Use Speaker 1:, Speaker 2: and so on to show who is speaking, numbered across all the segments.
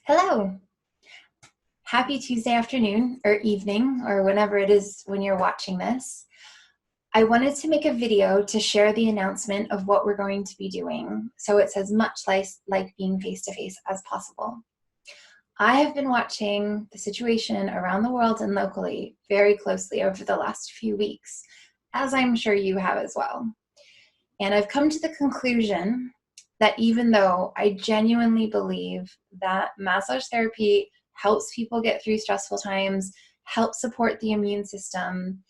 Speaker 1: Hello. Happy Tuesday afternoon or evening or whenever it is when you're watching this. I wanted to make a video to share the announcement of what we're going to be doing so it's as much like being face-to-face as possible. I have been watching the situation around the world and locally very closely over the last few weeks, as I'm sure you have as well. And I've come to the conclusion that even though I genuinely believe that massage therapy helps people get through stressful times, helps support the immune system,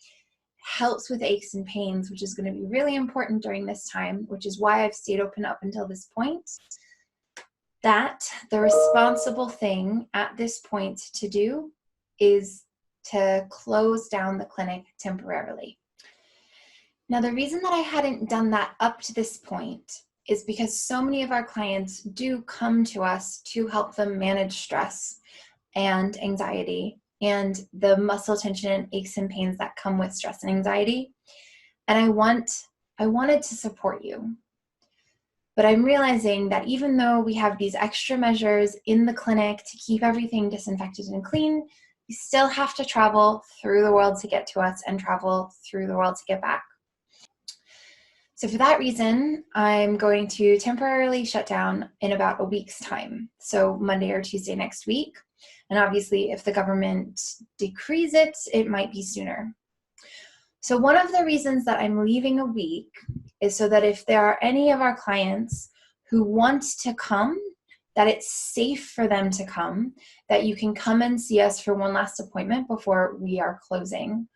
Speaker 1: helps with aches and pains, which is going to be really important during this time, which is why I've stayed open up until this point, that the responsible thing at this point to do is to close down the clinic temporarily. Now, the reason that I hadn't done that up to this point is because so many of our clients do come to us to help them manage stress and anxiety and the muscle tension and aches and pains that come with stress and anxiety. And I wanted to support you. But I'm realizing that even though we have these extra measures in the clinic to keep everything disinfected and clean, you still have to travel through the world to get to us and travel through the world to get back. So for that reason, I'm going to temporarily shut down in about a week's time. So Monday or Tuesday next week. And obviously, if the government decrees it, it might be sooner. So one of the reasons that I'm leaving a week is so that if there are any of our clients who want to come, that it's safe for them to come, that you can come and see us for one last appointment before we are closing.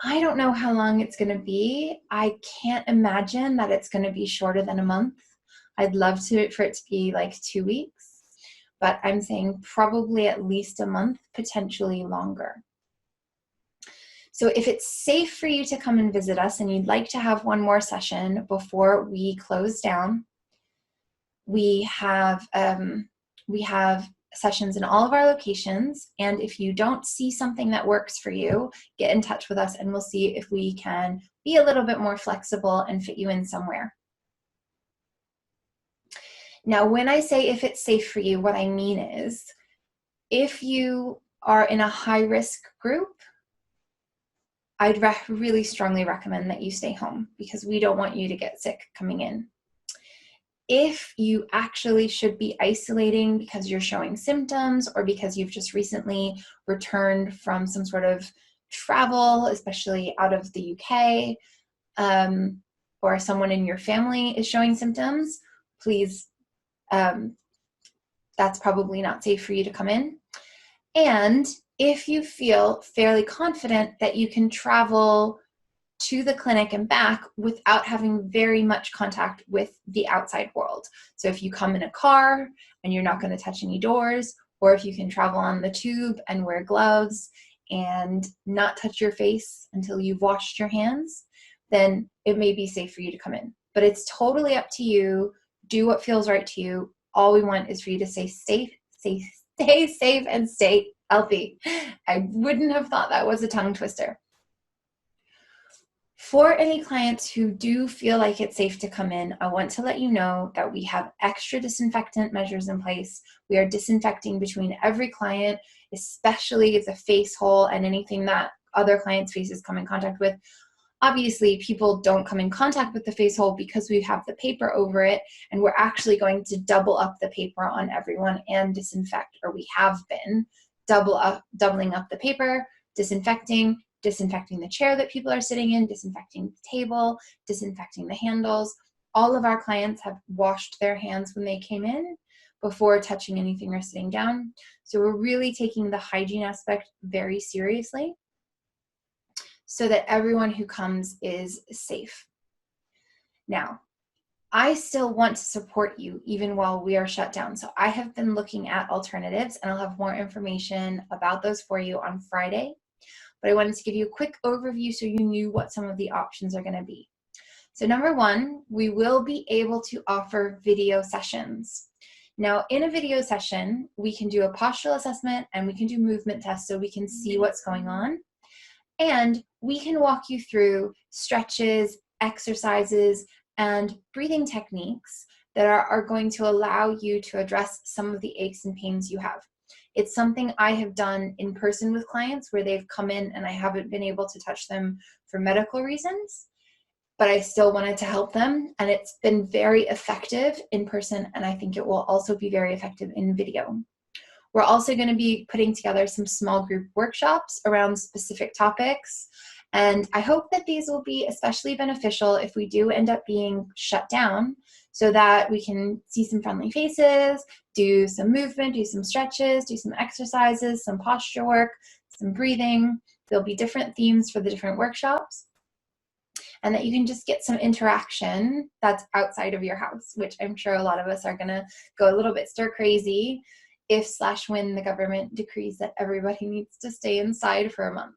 Speaker 1: I don't know how long it's going to be. I can't imagine that it's going to be shorter than a month. I'd love for it to be like 2 weeks, but I'm saying probably at least a month, potentially longer. So if it's safe for you to come and visit us and you'd like to have one more session before we close down, we have sessions in all of our locations, and if you don't see something that works for you, get in touch with us and we'll see if we can be a little bit more flexible and fit you in somewhere. Now, when I say if it's safe for you, what I mean is if you are in a high-risk group, I'd really strongly recommend that you stay home because we don't want you to get sick coming in. If you actually should be isolating because you're showing symptoms or because you've just recently returned from some sort of travel, especially out of the UK, or someone in your family is showing symptoms, please, that's probably not safe for you to come in. And if you feel fairly confident that you can travel to the clinic and back without having very much contact with the outside world. So if you come in a car and you're not going to touch any doors, or if you can travel on the tube and wear gloves and not touch your face until you've washed your hands, then it may be safe for you to come in. But it's totally up to you. Do what feels right to you. All we want is for you to stay safe, and stay healthy. I wouldn't have thought that was a tongue twister. For any clients who do feel like it's safe to come in, I want to let you know that we have extra disinfectant measures in place. We are disinfecting between every client, especially the face hole and anything that other clients' faces come in contact with. Obviously, people don't come in contact with the face hole because we have the paper over it, and we're actually going to double up the paper on everyone and disinfect, or we have been doubling up the paper, disinfecting the chair that people are sitting in, disinfecting the table, disinfecting the handles. All of our clients have washed their hands when they came in before touching anything or sitting down. So we're really taking the hygiene aspect very seriously so that everyone who comes is safe. Now, I still want to support you even while we are shut down. So I have been looking at alternatives, and I'll have more information about those for you on Friday. But I wanted to give you a quick overview so you knew what some of the options are going to be. So number one, we will be able to offer video sessions. Now, in a video session, we can do a postural assessment and we can do movement tests so we can see what's going on. And we can walk you through stretches, exercises, and breathing techniques that are going to allow you to address some of the aches and pains you have. It's something I have done in person with clients where they've come in and I haven't been able to touch them for medical reasons, but I still wanted to help them. And it's been very effective in person, and I think it will also be very effective in video. We're also going to be putting together some small group workshops around specific topics. And I hope that these will be especially beneficial if we do end up being shut down, so that we can see some friendly faces, do some movement, do some stretches, do some exercises, some posture work, some breathing. There'll be different themes for the different workshops, and that you can just get some interaction that's outside of your house, which I'm sure a lot of us are going to go a little bit stir crazy if/when the government decrees that everybody needs to stay inside for a month.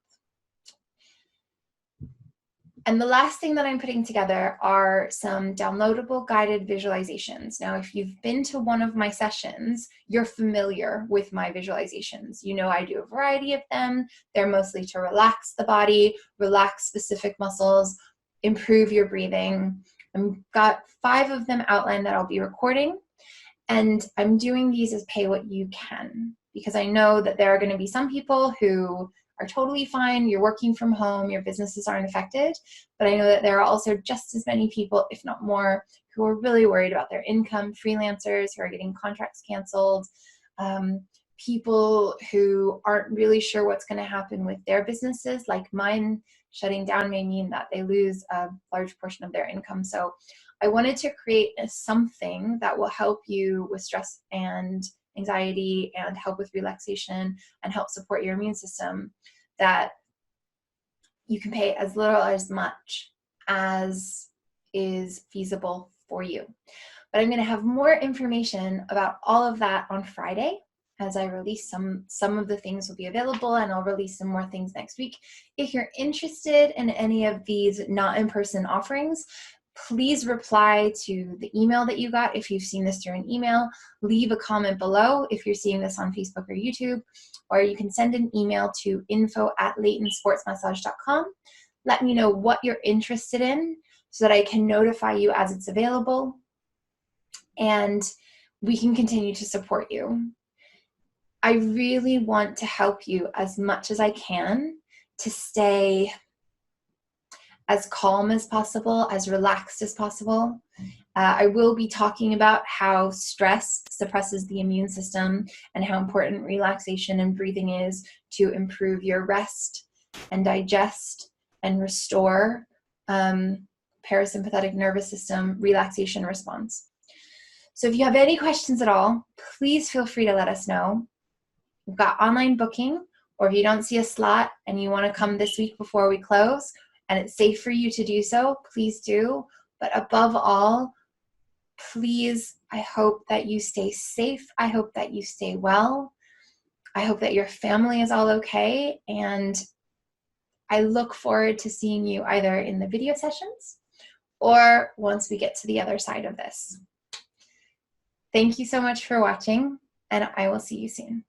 Speaker 1: And the last thing that I'm putting together are some downloadable guided visualizations. Now, if you've been to one of my sessions, you're familiar with my visualizations. You know I do a variety of them. They're mostly to relax the body, relax specific muscles, improve your breathing. I've got 5 of them outlined that I'll be recording. And I'm doing these as pay what you can, because I know that there are going to be some people who are totally fine. You're working from home, your businesses aren't affected. But I know that there are also just as many people, if not more, who are really worried about their income, freelancers who are getting contracts canceled, people who aren't really sure what's going to happen with their businesses, like mine. Shutting down may mean that they lose a large portion of their income. So I wanted to create something that will help you with stress and anxiety and help with relaxation and help support your immune system, that you can pay as little or as much as is feasible for you. But I'm going to have more information about all of that on Friday. As I release some of the things will be available, and I'll release some more things next week. If you're interested in any of these not in-person offerings, please reply to the email that you got if you've seen this through an email. Leave a comment below if you're seeing this on Facebook or YouTube, or you can send an email to info@leightonsportsmassage.com. Let me know what you're interested in so that I can notify you as it's available, and we can continue to support you. I really want to help you as much as I can to stay as calm as possible, as relaxed as possible. I will be talking about how stress suppresses the immune system and how important relaxation and breathing is to improve your rest and digest and restore parasympathetic nervous system relaxation response. So if you have any questions at all, please feel free to let us know. We've got online booking, or if you don't see a slot and you want to come this week before we close and it's safe for you to do so, please do. But above all, please, I hope that you stay safe. I hope that you stay well. I hope that your family is all okay. And I look forward to seeing you either in the video sessions or once we get to the other side of this. Thank you so much for watching, and I will see you soon.